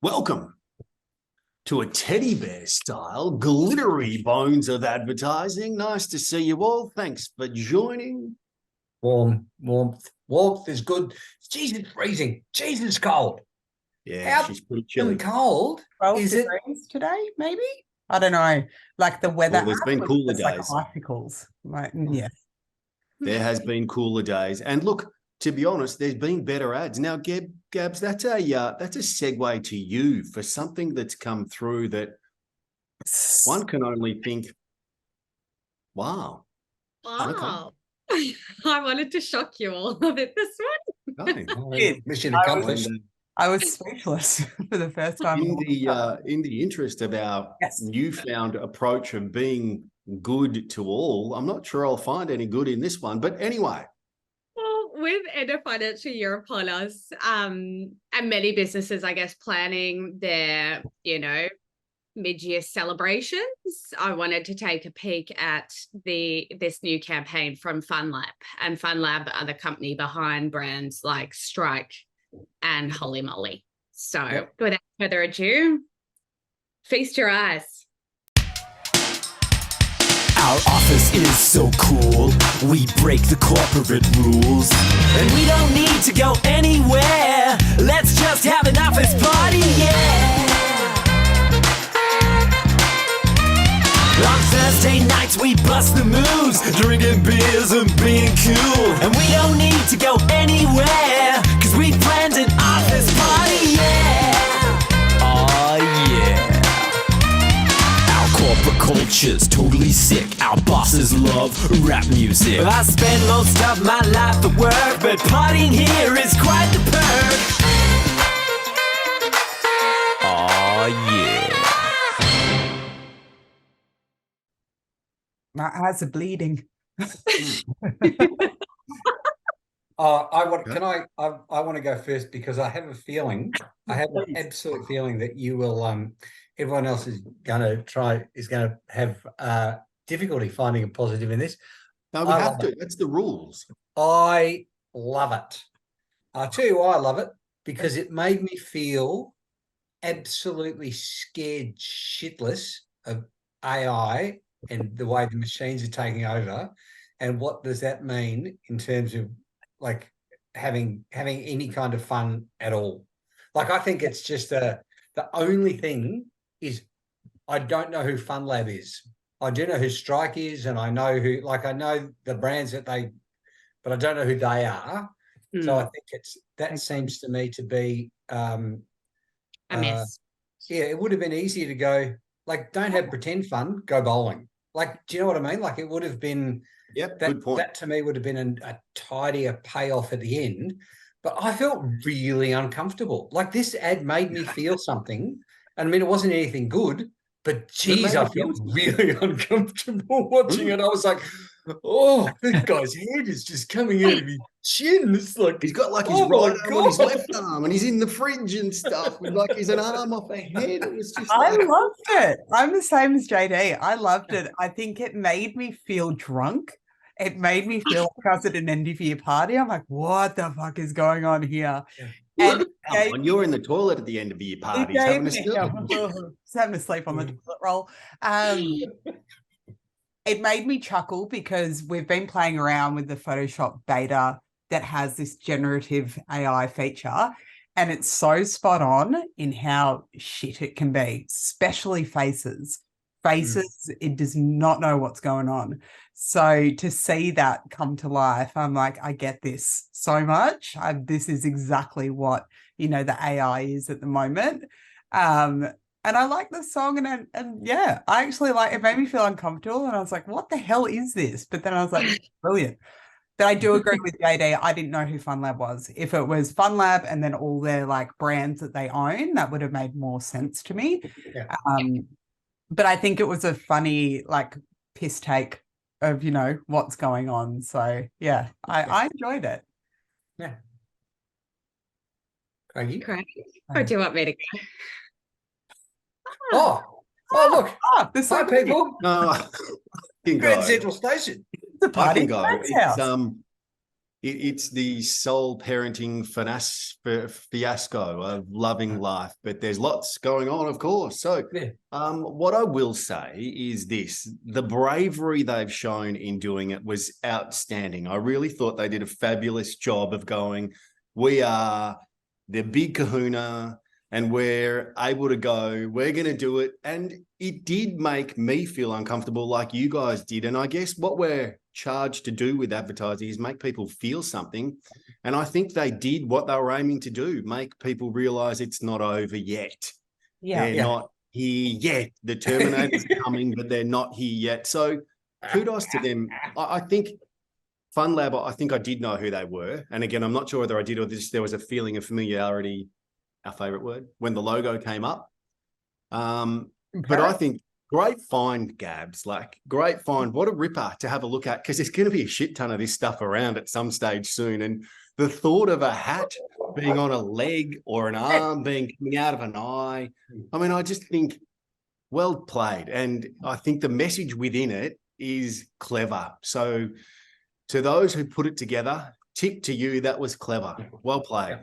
Welcome to a teddy bear style glittery bones of advertising. Nice to see you all. Thanks for joining. Warmth is good. Jesus, freezing. Jesus, cold. Yeah, she's pretty chilly. Cold. 12 Is it? degrees today, maybe? I don't know. Like the weather Well, there's been was cooler just like days. icicles. Like, yeah. There has been cooler days. And look, to be honest, there's been better ads. Now, Gabs, that's a segue to you for something that's come through that one can only think, wow. Wow. Okay. I wanted to shock you all with this one. Mission accomplished. I was speechless for the first time. In the interest of our newfound approach of being good to all, I'm not sure I'll find any good in this one. But anyway. Well, with end of financial year upon us, and many businesses, I guess, planning their, mid-year celebrations, I wanted to take a peek at this new campaign from FunLab. And FunLab are the company behind brands like Strike and Holy Moly. So without further ado, feast your eyes. Our office is so cool, we break the corporate rules. And we don't need to go anywhere, let's just have an office party, yeah. On Thursday nights we bust the moves, drinking beers and being cool. And we don't need to go anywhere, cause we planned an office party, yeah. Oh yeah. Corporate culture's totally sick. Our bosses love rap music. I spend most of my life at work, but partying here is quite the perk. Oh yeah. My eyes are bleeding. I want to go first because I have a feeling, I have an absolute feeling that you will everyone else is going to have difficulty finding a positive in this. No, we have to. That's the rules. I love it. I'll tell you why I love it, because it made me feel absolutely scared shitless of AI and the way the machines are taking over. And what does that mean in terms of like having any kind of fun at all? Like, I think it's just the only thing is I don't know who FunLab is. I do know who Strike is, and I know I know the brands but I don't know who they are. So I think that seems to me to be a miss. Yeah, it would have been easier to go, like, don't have pretend fun, go bowling. Like, do you know what I mean? Like, it would have been good point. That to me would have been a tidier payoff at the end. But I felt really uncomfortable. Like, this ad made me feel something. And I mean, it wasn't anything good, but geez, I felt really uncomfortable watching it. I was like, oh, this guy's head is just coming out of his chin. It's like, he's got like his right arm on his left arm, and he's in the fridge and stuff with like he's an arm off a head. It was just I loved it. I'm the same as JD. I loved it. I think it made me feel drunk. It made me feel like I was at an end of year party. I'm like, what the fuck is going on here? And you're in the toilet at the end of your party, having a sleep on the toilet roll. It made me chuckle because we've been playing around with the Photoshop beta that has this generative AI feature, and it's so spot on in how shit it can be, especially faces. It does not know what's going on. So to see that come to life, I'm like, I get this so much. This is exactly what, the AI is at the moment. And I like the song, and yeah, I actually it made me feel uncomfortable, and I was like, what the hell is this? But then I was like, brilliant. But I do agree with JD. I didn't know who FunLab was. If it was FunLab and then all their brands that they own, that would have made more sense to me. Yeah. But I think it was a funny, piss take of, what's going on. So, yeah, I enjoyed it. Yeah. Craigie? Or do you want me to go? Look. There's Hi, people. No, Grand Central Station. It's a party. it's the sole parenting fiasco of loving life, but there's lots going on, of course. So Yeah. what I will say is this: the bravery they've shown in doing it was outstanding. I really thought they did a fabulous job of going, we are the big kahuna and we're able to go, we're going to do it. And it did make me feel uncomfortable like you guys did. And I guess what we're charged to do with advertising is make people feel something. And I think they did what they were aiming to do, make people realize it's not over yet. They're not here yet. The Terminator's coming, but they're not here yet. So kudos to them. I think Fun Lab, I think I did know who they were. And again, I'm not sure whether I did or there was a feeling of familiarity, our favorite word, when the logo came up. But I think great find, Gabs, like great find. What a ripper to have a look at, because there's going to be a shit ton of this stuff around at some stage soon. And the thought of a hat being on a leg or an arm being coming out of an eye, I mean, I just think well played. And I think the message within it is clever. So to those who put it together, tick to you, that was clever. Well played.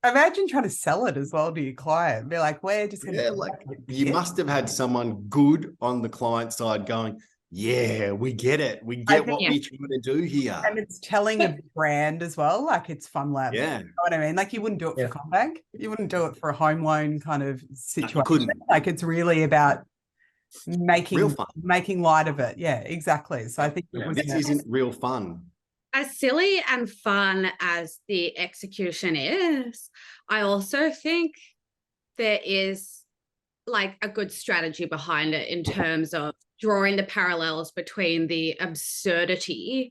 Imagine trying to sell it as well to your client. Be like, we're just going to... Yeah, like you must have had someone good on the client side going, yeah, we get it. We get what we're trying to do here. And it's telling a brand as well, like it's Fun Lab. Yeah. You know what I mean? Like you wouldn't do it for Combank. You wouldn't do it for a home loan kind of situation. Couldn't. Like it's really about making light of it. Yeah, exactly. So I think this isn't real fun. As silly and fun as the execution is, I also think there is like a good strategy behind it in terms of drawing the parallels between the absurdity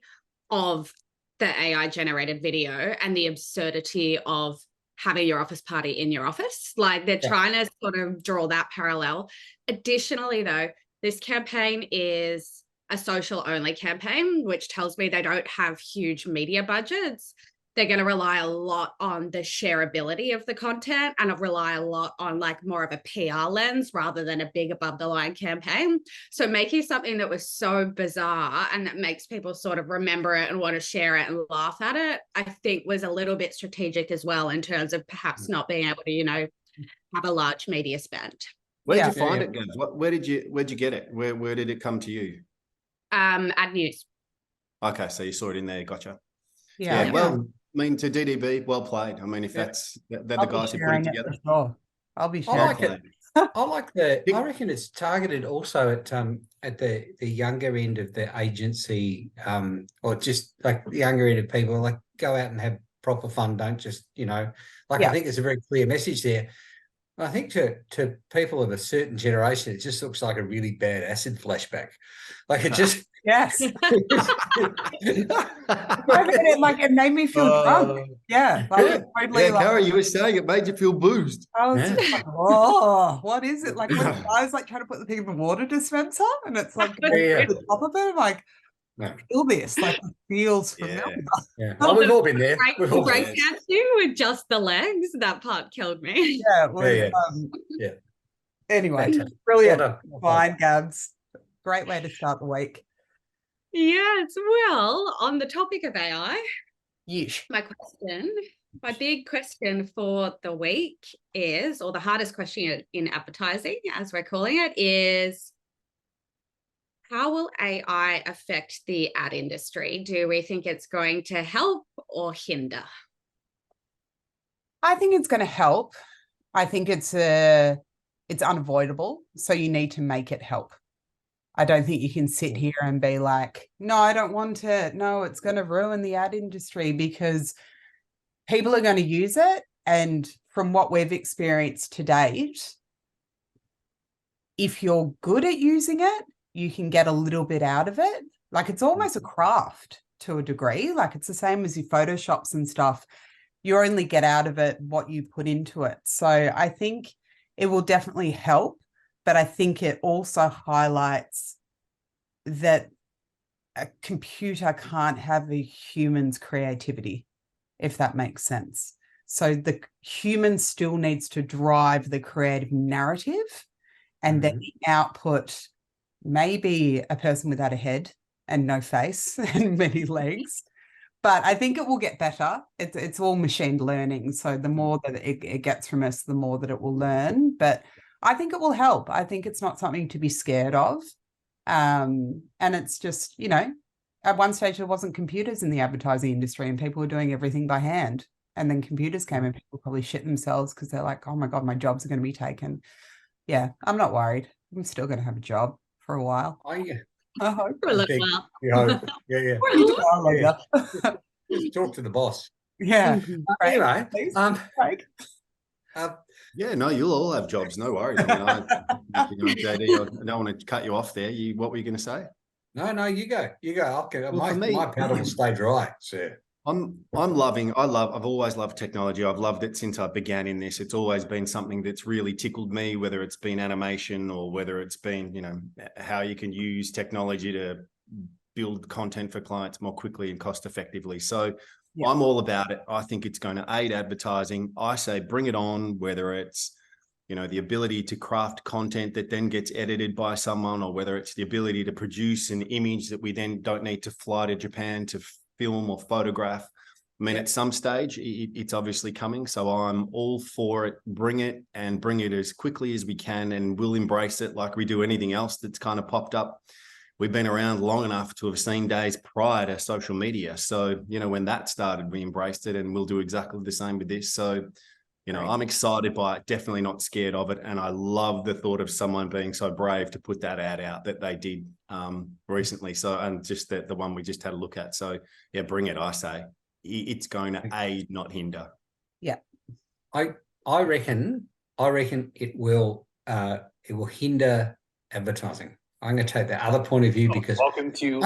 of the AI generated video and the absurdity of having your office party in your office. Like they're trying to sort of draw that parallel. Additionally, though, this campaign is a social only campaign, which tells me they don't have huge media budgets. They're going to rely a lot on the shareability of the content and rely a lot on like more of a PR lens rather than a big above the line campaign. So making something that was so bizarre and that makes people sort of remember it and want to share it and laugh at it, I think was a little bit strategic as well in terms of perhaps not being able to, you know, have a large media spend. Where did you find it, Gabs? Where'd you get it? Where did it come to you? Ad News. Okay, so you saw it in there. Gotcha. Yeah. Well, I mean, to DDB, well played. I mean, if they're the guys who put it together. Sure. I'll be sharing. I like it. I reckon it's targeted also at the younger end of the agency, or just like the younger end of people. Like go out and have proper fun. Don't just, you know, like I think there's a very clear message there. I think to people of a certain generation, it just looks like a really bad acid flashback. Like it just it made me feel drunk. Yeah. Like totally Cara, you were saying it made you feel boozed. I was just like, oh, what is it? Like when I was like trying to put the thing in the water dispenser and it's like the top of it, I'm like, feel this, like it feels familiar. Well, we've all been there. Breakdancing with just the legs, that part killed me. Yeah, it was, Anyway, brilliant. Fine, Gabs. Great way to start the week. Yes, well, on the topic of AI, my big question for the week is, or the hardest question in advertising, as we're calling it, is how will AI affect the ad industry? Do we think it's going to help or hinder? I think it's going to help. I think it's unavoidable, so you need to make it help. I don't think you can sit here and be like, no, I don't want it. No, it's going to ruin the ad industry, because people are going to use it. And from what we've experienced to date, if you're good at using it, you can get a little bit out of it. Like it's almost a craft to a degree. Like it's the same as your Photoshops and stuff. You only get out of it what you put into it. So I think it will definitely help. But I think it also highlights that a computer can't have a human's creativity, if that makes sense. So the human still needs to drive the creative narrative, and then the output may be a person without a head and no face and many legs, But I think it will get better. It's all machine learning. So the more that it gets from us, the more that it will learn. But I think it will help. I think it's not something to be scared of. And it's just, at one stage there wasn't computers in the advertising industry and people were doing everything by hand. And then computers came and people probably shit themselves because they're like, oh my God, my jobs are going to be taken. Yeah, I'm not worried. I'm still going to have a job for a while. Oh, yeah. I hope. For a little while. Yeah. Yeah. For a little while. Yeah. Just talk to the boss. Yeah. Right. Anyway, Please. Right. Yeah, no, you'll all have jobs. No worries. I mean, JD, I don't want to cut you off there. What were you going to say? No, you go. Well, My powder will stay dry, sir. I've always loved technology. I've loved it since I began in this. It's always been something that's really tickled me, whether it's been animation or whether it's been, how you can use technology to build content for clients more quickly and cost effectively. So yeah. I'm all about it. I think it's going to aid advertising. I say bring it on, whether it's, the ability to craft content that then gets edited by someone, or whether it's the ability to produce an image that we then don't need to fly to Japan to film or photograph. I mean, at some stage, it's obviously coming. So I'm all for it. Bring it as quickly as we can, and we'll embrace it like we do anything else that's kind of popped up. We've been around long enough to have seen days prior to social media. So, when that started, we embraced it, and we'll do exactly the same with this. So, I'm excited by it, definitely not scared of it. And I love the thought of someone being so brave to put that ad out that they did recently. So, and just the one we just had a look at. So yeah, bring it, I say. It's going to aid, not hinder. Yeah. I reckon it will hinder advertising. I'm going to take the other point of view because welcome to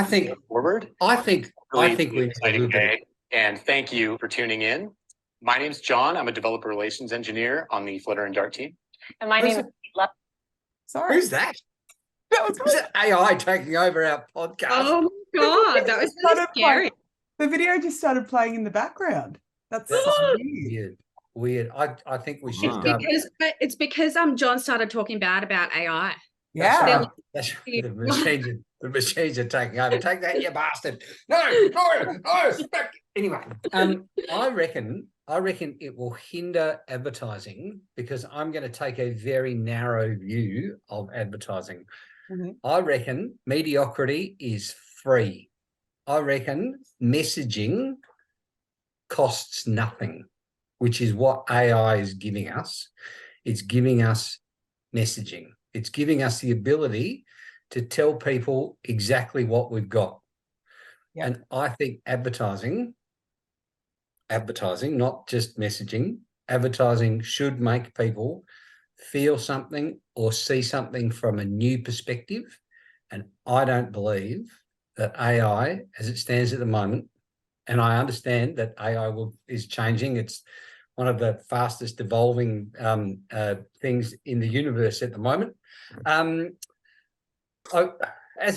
Forward. I think we're exciting day, and thank you for tuning in. My name's John. I'm a developer relations engineer on the Flutter and Dart team. And my name is Sorry. Who's that? Is it AI taking over our podcast? Oh my God, that was really scary. The video just started playing in the background. That's so weird. I think we should. It's because John started talking bad about AI. Yeah. That's the machines are taking over. Take that, you bastard. No. Anyway, I reckon it will hinder advertising because I'm going to take a very narrow view of advertising. Mm-hmm. I reckon mediocrity is free. I reckon messaging costs nothing, which is what AI is giving us. It's giving us messaging. It's giving us the ability to tell people exactly what we've got. Yep. And I think advertising, not just messaging, advertising should make people feel something or see something from a new perspective. And I don't believe that AI, as it stands at the moment, and I understand that AI is changing. It's one of the fastest evolving things in the universe at the moment. As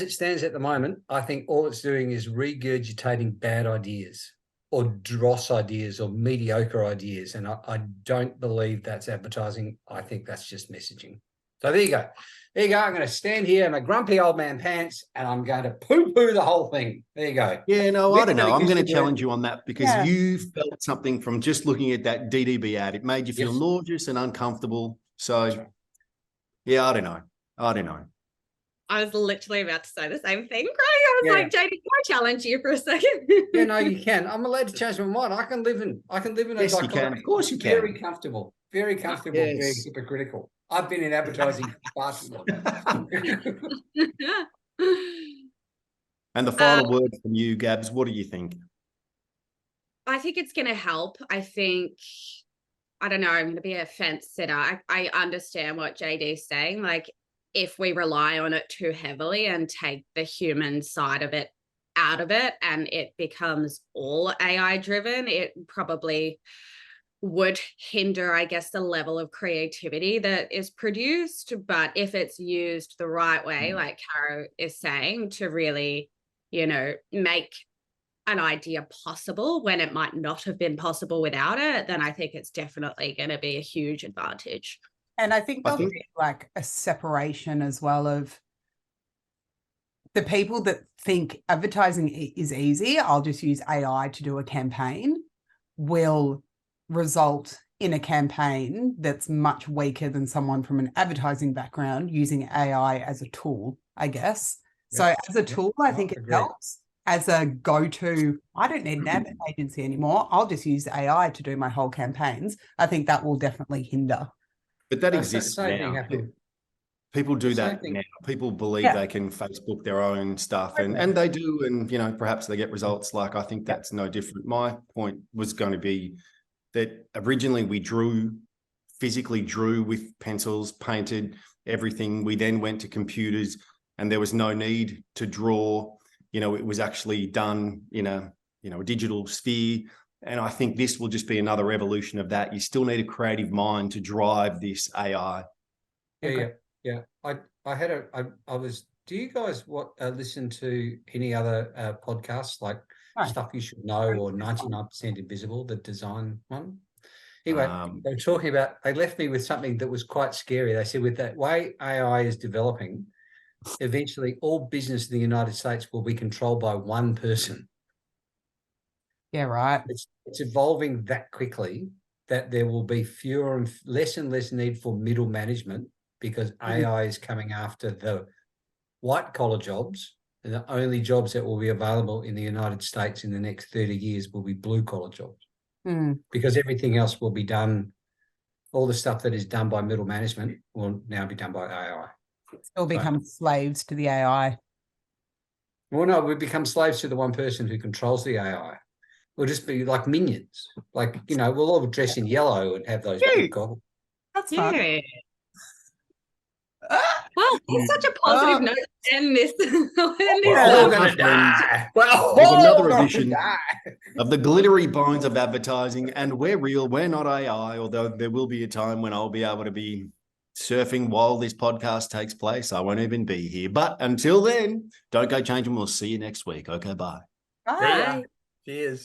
it stands at the moment, I think all it's doing is regurgitating bad ideas or dross ideas or mediocre ideas. And I don't believe that's advertising. I think that's just messaging. So there you go. There you go. I'm going to stand here in my grumpy old man pants and I'm going to poo-poo the whole thing. There you go. Yeah, no, I don't know. I'm going to challenge you on that because you felt something from just looking at that DDB ad. It made you feel nauseous and uncomfortable. So, yeah, I don't know. I was literally about to say the same thing, Craig. I was like, JD, can I challenge you for a second? Yeah, no, you can. I'm allowed to change my mind. I can live in a yes, you can. Of course you can. Very comfortable, very hypocritical. I've been in advertising far too long. And the final word from you, Gabs, what do you think? I think it's going to help. I don't know, I'm going to be a fence sitter. I understand what JD's saying. Like, if we rely on it too heavily and take the human side of it out of it and it becomes all AI driven, it probably would hinder, I guess, the level of creativity that is produced. But if it's used the right way, like CARO is saying, to really, make an idea possible when it might not have been possible without it, then I think it's definitely going to be a huge advantage. And I think there'll be like a separation as well of the people that think advertising is easy, I'll just use AI to do a campaign, will result in a campaign that's much weaker than someone from an advertising background using AI as a tool, I guess. So Yep. as a tool, I think it agreed. helps. As a go-to, I don't need an ad agency anymore. I'll just use AI to do my whole campaigns. I think that will definitely hinder. But that So exists same thing now. happened. People do The same that thing. now. People believe Yeah. they can Facebook their own stuff, and they do, and perhaps they get results. Like, I think that's no different. My point was going to be that originally we physically drew with pencils, painted everything. We then went to computers, and there was no need to draw. It was actually done in a digital sphere. And I think this will just be another evolution of that. You still need a creative mind to drive this AI. Yeah. Do you guys listen to any other podcasts like No. Stuff You Should Know or 99% Invisible, the design one? Anyway, they were talking about, they left me with something that was quite scary. They said with that way AI is developing, eventually all business in the United States will be controlled by one person. Yeah, right. It's evolving that quickly that there will be less and less need for middle management because AI is coming after the white collar jobs, and the only jobs that will be available in the United States in the next 30 years will be blue collar jobs. Because everything else will be done, all the stuff that is done by middle management will now be done by AI. Still become slaves to the AI. Well, no, we become slaves to the one person who controls the AI. We'll just be like minions. Like, we'll all dress in yellow and have those big goggles. That's fun. Yeah. Well, it's such a positive note to end this. We're all gonna die. Well, With another edition of the glittery bones of advertising, and we're real, we're not AI, although there will be a time when I'll be able to be surfing while this podcast takes place. I won't even be here. But until then, don't go changing. We'll see you next week. Okay, bye. Bye. Cheers.